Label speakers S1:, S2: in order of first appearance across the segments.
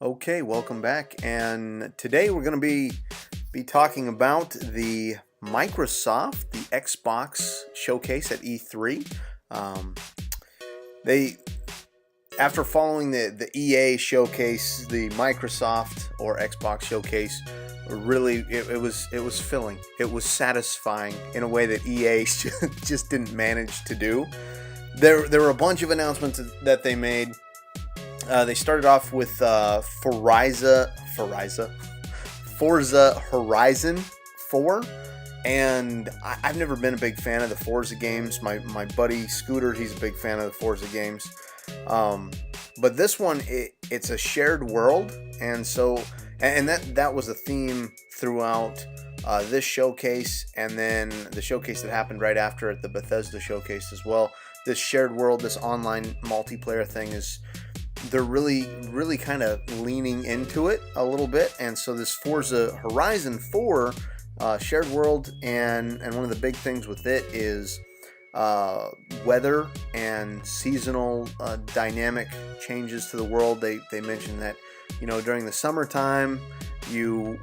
S1: Okay, welcome back. And today we're going to be talking about the Microsoft, the Xbox showcase at E3. Um, they After following the EA showcase, the Microsoft or Xbox showcase really it was filling. It was satisfying in a way that EA just didn't manage to do. There were a bunch of announcements that they made. They started off with Forza Horizon 4, and I've never been a big fan of the Forza games. My buddy Scooter, he's a big fan of the Forza games. But this one, it's a shared world, and that was a theme throughout this showcase, and then the showcase that happened right after it, the Bethesda showcase as well. This shared world, this online multiplayer thing they're really kind of leaning into it a little bit. And so this Forza Horizon 4 shared world, and one of the big things with it is weather and seasonal dynamic changes to the world. They mentioned that, during the summertime you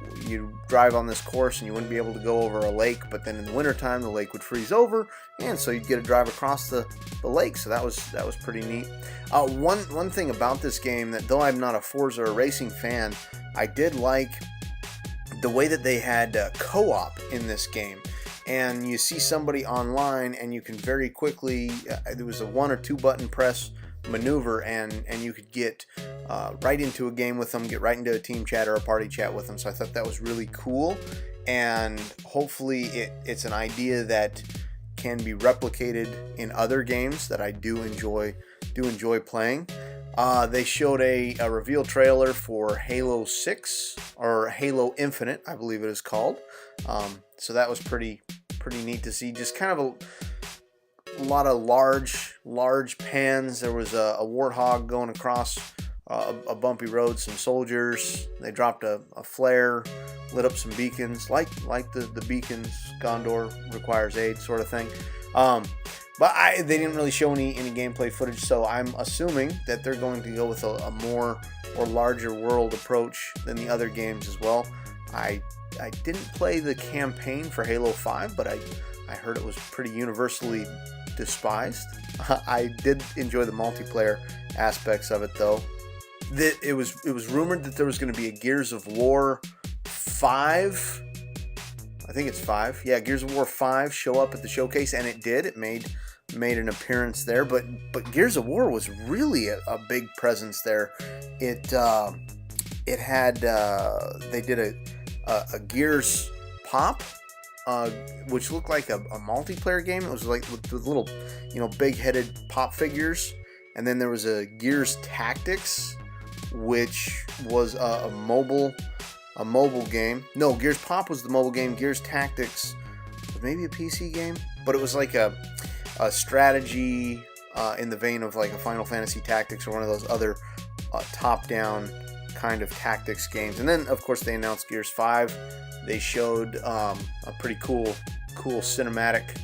S1: drive on this course and you wouldn't be able to go over a lake, but then in the wintertime the lake would freeze over, and so you'd get to drive across the lake. So that was pretty neat. One thing about this game, that though I'm not a Forza or racing fan, I did like the way that they had co-op in this game. And you see somebody online and you can very quickly, there was a 1 or 2 button press maneuver, and you could get right into a game with them, get right into a team chat or a party chat with them. So I thought that was really cool, and hopefully it's an idea that can be replicated in other games that I do enjoy playing. They showed a reveal trailer for Halo 6, or Halo Infinite, I believe it is called. So that was pretty neat to see. Just kind of a lot of large pans. There was a warthog going across a bumpy road, some soldiers. They dropped a flare, lit up some beacons, like the beacons Gondor requires aid sort of thing. But they didn't really show any gameplay footage, so I'm assuming that they're going to go with a more or larger world approach than the other games as well. I didn't play the campaign for Halo 5, but I heard it was pretty universally despised. I did enjoy the multiplayer aspects of it, though. It was rumored that there was going to be a Gears of War 5. I think it's 5. Yeah, Gears of War 5 show up at the showcase, and it did. It made an appearance there, but Gears of War was really a big presence there. It had they did a Gears Pop, which looked like a multiplayer game. It was like with little, big-headed pop figures. And then there was a Gears Tactics, which was a mobile game. No, Gears Pop was the mobile game. Gears Tactics was maybe a PC game, but it was like a strategy in the vein of like a Final Fantasy Tactics or one of those other top-down kind of tactics games. And then, of course, they announced Gears 5. They showed a pretty cool cinematic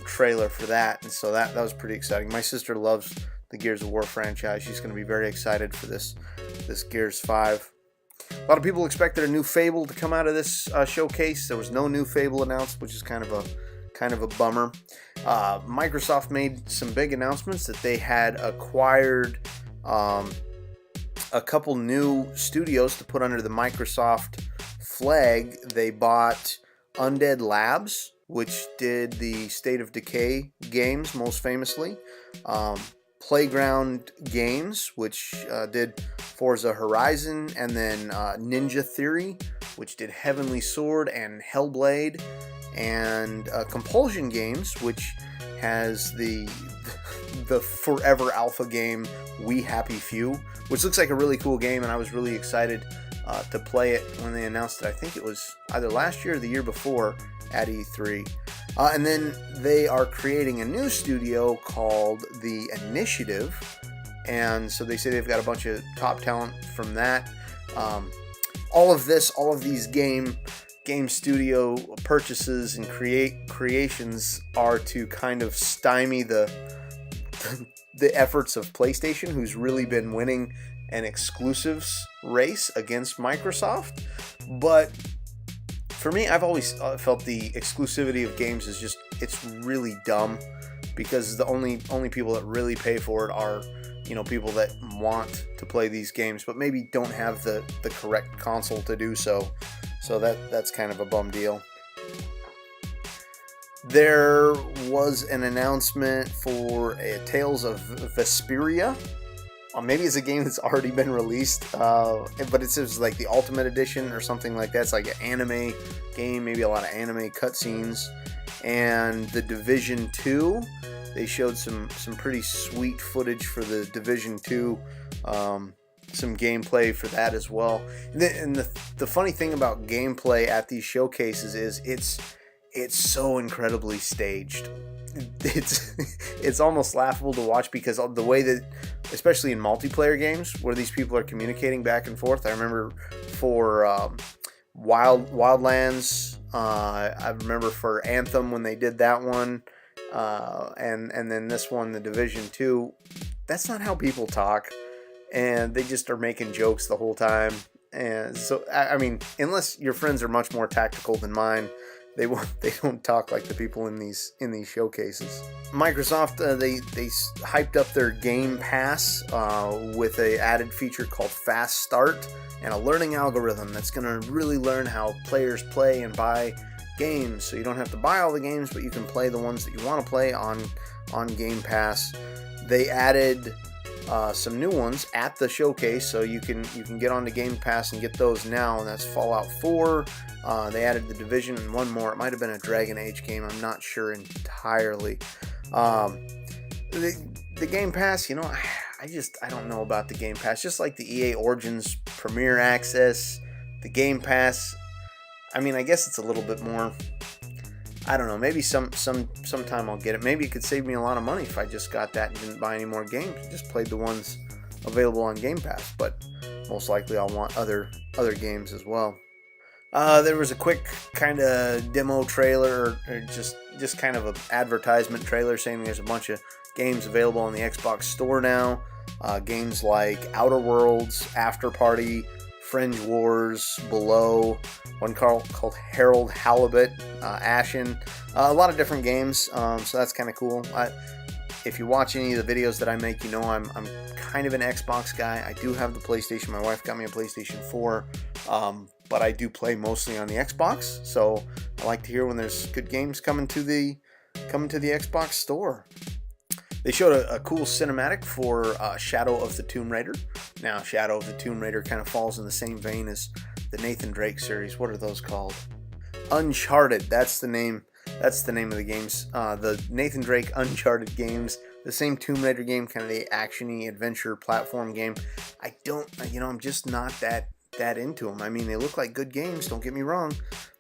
S1: trailer for that, and so that was pretty exciting. My sister loves the Gears of War franchise. She's going to be very excited for this Gears 5. A lot of people expected a new Fable to come out of this showcase. There was no new Fable announced, which is kind of a bummer. Microsoft made some big announcements that they had acquired a couple new studios to put under the Microsoft flag. They bought Undead Labs, which did the State of Decay games most famously. Playground Games, which did Forza Horizon, and then Ninja Theory, which did Heavenly Sword and Hellblade, and Compulsion Games, which has the forever alpha game We Happy Few, which looks like a really cool game, and I was really excited to play it when they announced it. I think it was either last year or the year before at E3. And then they are creating a new studio called The Initiative, and so they say they've got a bunch of top talent from that. All of these game studio purchases and creations are to kind of stymie the efforts of PlayStation, who's really been winning an exclusives race against Microsoft. But for me, I've always felt the exclusivity of games is just, it's really dumb, because the only people that really pay for it are, you know, people that want to play these games but maybe don't have the correct console to do so. So that's kind of a bum deal. There was an announcement for Tales of Vesperia. Maybe it's a game that's already been released, but it says like the Ultimate Edition or something like that. It's like an anime game, maybe a lot of anime cutscenes. And the Division 2, they showed some pretty sweet footage for the Division 2, some gameplay for that as well. And the funny thing about gameplay at these showcases is it's so incredibly staged. It's almost laughable to watch because of the way that, especially in multiplayer games where these people are communicating back and forth. I remember for Wildlands, I remember for Anthem when they did that one, and then this one, the Division 2. That's not how people talk, and they just are making jokes the whole time. And so, I mean, unless your friends are much more tactical than mine, they don't talk like the people in these showcases. Microsoft, they hyped up their Game Pass with a added feature called Fast Start and a learning algorithm that's going to really learn how players play and buy games. So you don't have to buy all the games, but you can play the ones that you want to play on Game Pass. They added some new ones at the showcase, so you can get onto Game Pass and get those now, and that's Fallout 4. They added the Division and one more. It might have been a Dragon Age game. I'm not sure entirely. The Game Pass, you know, I don't know about the Game Pass. Just like the EA Origins Premier Access, the Game Pass, I mean, I guess it's a little bit more, I don't know, maybe sometime I'll get it. Maybe it could save me a lot of money if I just got that and didn't buy any more games. Just played the ones available on Game Pass, but most likely I'll want other games as well. There was a quick kind of demo trailer, or just kind of an advertisement trailer saying there's a bunch of games available on the Xbox Store now. Games like Outer Worlds, After Party, Fringe Wars, Below, one called Harold Halibut, Ashen, a lot of different games, so that's kind of cool. If you watch any of the videos that I make, you know I'm kind of an Xbox guy. I do have the PlayStation. My wife got me a PlayStation 4, but I do play mostly on the Xbox, so I like to hear when there's good games coming to the Xbox Store. They showed a cool cinematic for Shadow of the Tomb Raider. Now, Shadow of the Tomb Raider kind of falls in the same vein as the Nathan Drake series. What are those called? Uncharted. That's the name of the games. The Nathan Drake Uncharted games. The same Tomb Raider game, kind of the action-y adventure platform game. I'm just not that into them. I mean, they look like good games, don't get me wrong,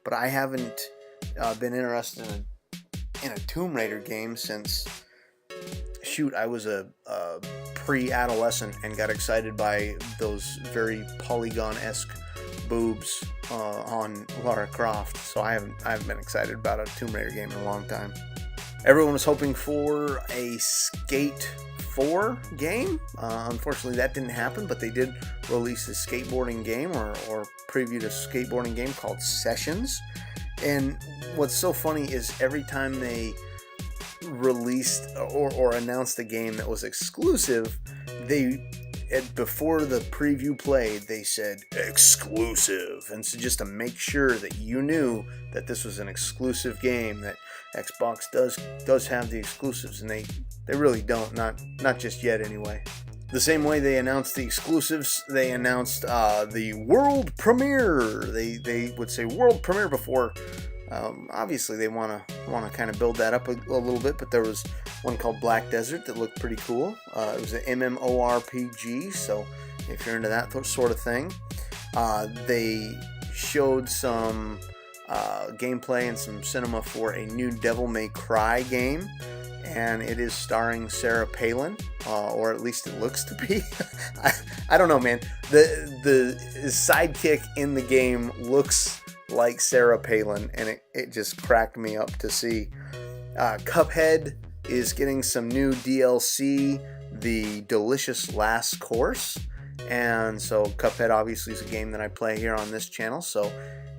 S1: but I haven't been interested in a Tomb Raider game since, I was a pre-adolescent and got excited by those very Polygon-esque boobs on Lara Croft. So I haven't been excited about a Tomb Raider game in a long time. Everyone was hoping for a Skate 4 game. Unfortunately, that didn't happen, but they did release a skateboarding game or previewed a skateboarding game called Sessions. And what's so funny is every time they released or announced a game that was exclusive, before the preview played, they said exclusive, and so just to make sure that you knew that this was an exclusive game, that Xbox does have the exclusives, and they really don't, not just yet anyway. The same way they announced the exclusives, they announced the world premiere. They would say world premiere before. Obviously, they want to kind of build that up a little bit, but there was one called Black Desert that looked pretty cool. It was an MMORPG, so if you're into that sort of thing. They showed some gameplay and some cinema for a new Devil May Cry game, and it is starring Sarah Palin, or at least it looks to be. I don't know, man. The sidekick in the game looks like Sarah Palin, and it just cracked me up to see. Cuphead is getting some new DLC, the Delicious Last Course, and so Cuphead obviously is a game that I play here on this channel. So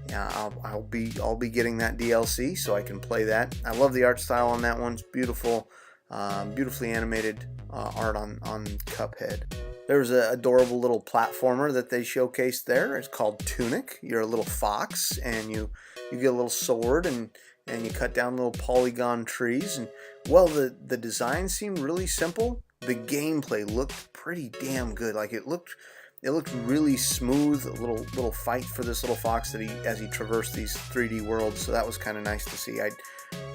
S1: yeah, I'll be getting that DLC so I can play that. I love the art style on that one. It's beautiful, beautifully animated art on Cuphead. There's an adorable little platformer that they showcased there. It's called Tunic. You're a little fox, and you get a little sword, and you cut down little polygon trees. And well, the design seemed really simple. The gameplay looked pretty damn good. Like it looked really smooth. A little fight for this little fox that as he traversed these 3D worlds. So that was kind of nice to see.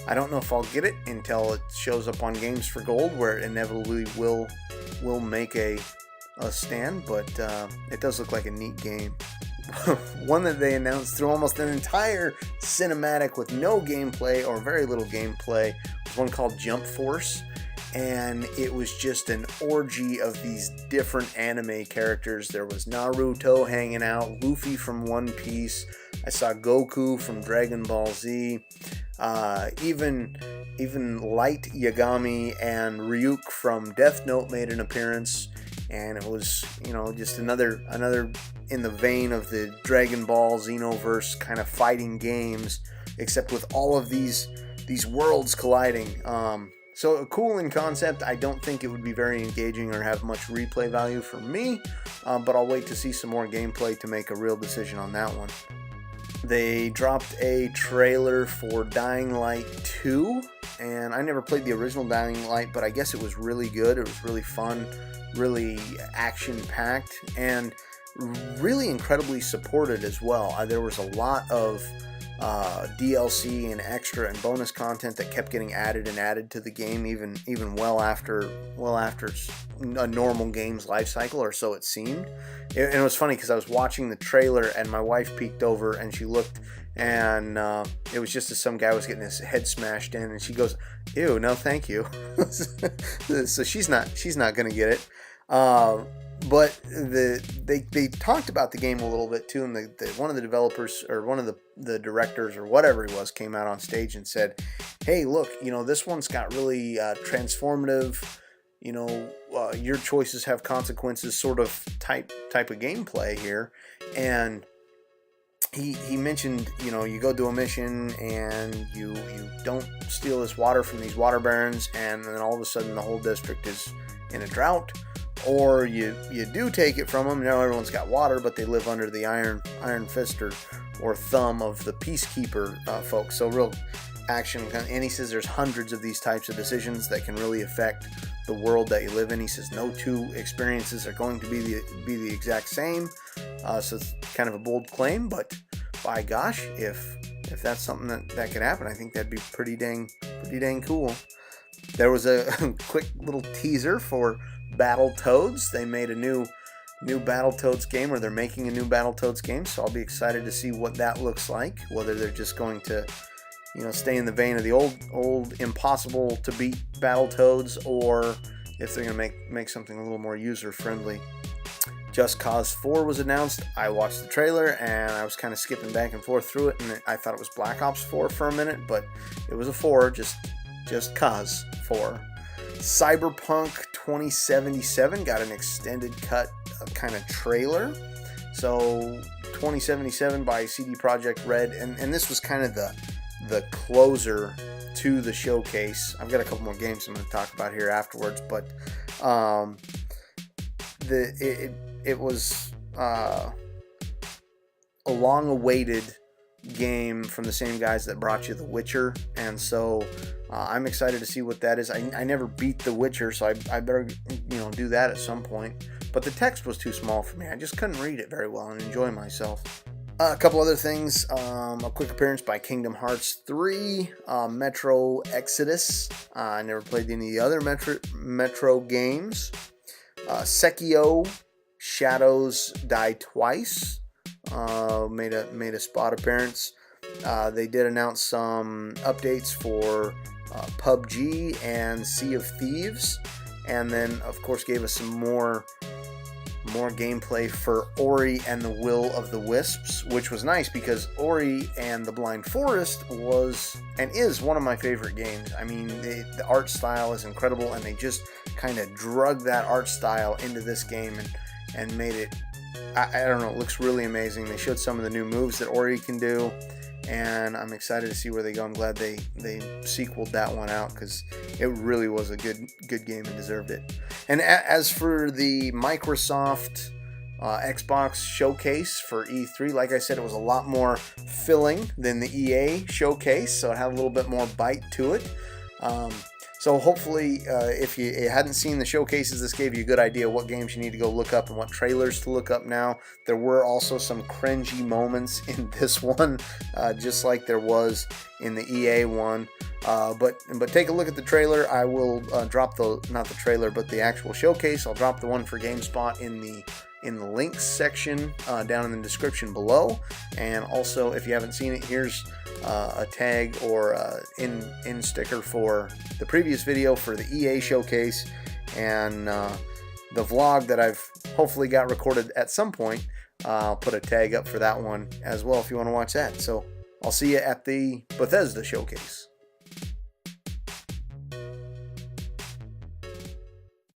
S1: I don't know if I'll get it until it shows up on Games for Gold, where it inevitably will make a stand, but it does look like a neat game. One that they announced through almost an entire cinematic with no gameplay or very little gameplay was one called Jump Force, and it was just an orgy of these different anime characters. There was Naruto hanging out, Luffy from One Piece, I saw Goku from Dragon Ball Z, even Light Yagami and Ryuk from Death Note made an appearance. And it was, just another in the vein of the Dragon Ball Xenoverse kind of fighting games, except with all of these worlds colliding. So cool in concept. I don't think it would be very engaging or have much replay value for me, but I'll wait to see some more gameplay to make a real decision on that one. They dropped a trailer for Dying Light 2, and I never played the original Dying Light, but I guess it was really good. It was really fun, really action-packed, and really incredibly supported as well. There was a lot of DLC and extra and bonus content that kept getting added to the game, even well after a normal game's life cycle, or so it seemed. And it was funny because I was watching the trailer and my wife peeked over and she looked, and it was just as some guy was getting his head smashed in, and she goes, "Ew, no thank you." So she's not gonna get it. But they talked about the game a little bit too, and one of the developers or one of the directors or whatever he was came out on stage and said, "Hey, look, this one's got really transformative, your choices have consequences sort of type of gameplay here." And he mentioned, you go do a mission and you don't steal this water from these water barons, and then all of a sudden the whole district is in a drought. Or you do take it from them. Now everyone's got water, but they live under the iron fist or thumb of the peacekeeper folks. So real action. And he says there's hundreds of these types of decisions that can really affect the world that you live in. He says no two experiences are going to be the exact same. So it's kind of a bold claim, but by gosh, if that's something that could happen, I think that'd be pretty dang cool. There was a quick little teaser for Battletoads. They made a new Battletoads game, or they're making a new Battletoads game, so I'll be excited to see what that looks like, whether they're just going to stay in the vein of the old impossible to beat Battletoads, or if they're going to make something a little more user friendly. Just Cause 4 was announced. I watched the trailer and I was kind of skipping back and forth through it, and I thought it was Black Ops 4 for a minute, but it was a 4, just Cause 4. Cyberpunk 2077 got an extended cut kind of trailer. So 2077 by CD Projekt Red, and this was kind of the closer to the showcase. I've got a couple more games I'm going to talk about here afterwards, but it was a long-awaited game from the same guys that brought you The Witcher, and so I'm excited to see what that is. I never beat The Witcher, so I better do that at some point. But the text was too small for me. I just couldn't read it very well and enjoy myself. A couple other things. A quick appearance by Kingdom Hearts 3, Metro Exodus. I never played any of the other Metro games. Sekiro Shadows Die Twice made a spot appearance. They did announce some updates for PUBG and Sea of Thieves, and then of course gave us some more gameplay for Ori and the Will of the Wisps, which was nice because Ori and the Blind Forest was and is one of my favorite games. I mean, the art style is incredible, and they just kind of drug that art style into this game, and made it, I don't know, it looks really amazing. They showed some of the new moves that Ori can do, and I'm excited to see where they go. I'm glad they sequeled that one out, because it really was a good game and deserved it. And as for the Microsoft Xbox showcase for E3, like I said, it was a lot more filling than the EA showcase, so it had a little bit more bite to it. So hopefully, if you hadn't seen the showcases, this gave you a good idea what games you need to go look up and what trailers to look up now. There were also some cringy moments in this one, just like there was in the EA one. But take a look at the trailer. I will drop not the trailer, but the actual showcase. I'll drop the one for GameSpot in the links section down in the description below. And also, if you haven't seen it, here's a tag or in sticker for the previous video for the EA showcase, and the vlog that I've hopefully got recorded at some point. I'll put a tag up for that one as well if you want to watch that. So I'll see you at the Bethesda showcase.